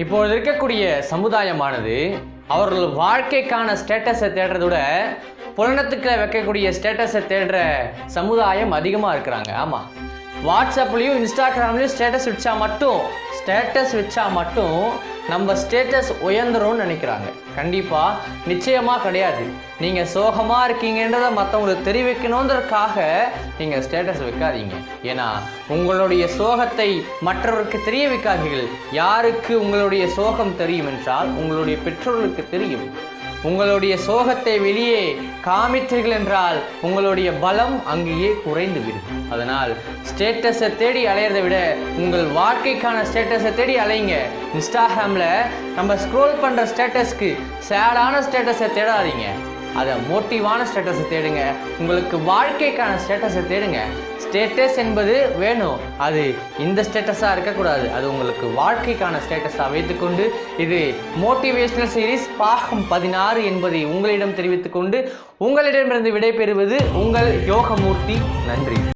இப்பொழுது இருக்கக்கூடிய சமுதாயமானது அவர்கள் வாழ்க்கைக்கான ஸ்டேட்டஸை தேடுறத விட புலனத்துக்கு வைக்கக்கூடிய ஸ்டேட்டஸை தேடுற சமுதாயம் அதிகமாக இருக்கிறாங்க. ஆமாம், வாட்ஸ்அப்லேயும் இன்ஸ்டாகிராம்லேயும் ஸ்டேட்டஸ் வச்சா மட்டும் நம்ம ஸ்டேட்டஸ் உயர்ந்துரும்னு நினைக்கிறாங்க. கண்டிப்பாக நிச்சயமாக கிடையாது. நீங்கள் சோகமாக இருக்கீங்கன்றதை மற்றவங்களுக்கு தெரிவிக்கணுன்றதுக்காக நீங்கள் ஸ்டேட்டஸ் வைக்காதீங்க. ஏன்னா உங்களுடைய சோகத்தை மற்றவருக்கு தெரிய வைக்காதீர்கள். யாருக்கு உங்களுடைய சோகம் தெரியும் என்றால் உங்களுடைய பெற்றோர்களுக்கு தெரியும். உங்களுடைய சோகத்தை வெளியே காமித்தீர்கள் என்றால் உங்களுடைய பலம் அங்கேயே குறைந்துவிடும். அதனால் ஸ்டேட்டஸை தேடி அலையிறதை விட உங்கள் வாழ்க்கைக்கான ஸ்டேட்டஸை தேடி அலையுங்க. இன்ஸ்டாகிராமில் நம்ம ஸ்க்ரோல் பண்ணுற ஸ்டேட்டஸ்க்கு சேடான ஸ்டேட்டஸை தேடாதீங்க. அதை மோட்டிவான ஸ்டேட்டஸை தேடுங்க. உங்களுக்கு வாழ்க்கைக்கான ஸ்டேட்டஸை தேடுங்க. ஸ்டேட்டஸ் என்பது வேணும், அது இந்த ஸ்டேட்டஸாக இருக்கக்கூடாது. அது உங்களுக்கு வாழ்க்கைக்கான ஸ்டேட்டஸாக வைத்துக்கொண்டு இது மோட்டிவேஷனல் சீரீஸ் பாகம் 16 என்பதை உங்களிடம் தெரிவித்துக்கொண்டு உங்களிடமிருந்து விடைபெறுவது உங்கள் யோகமூர்த்தி. நன்றி.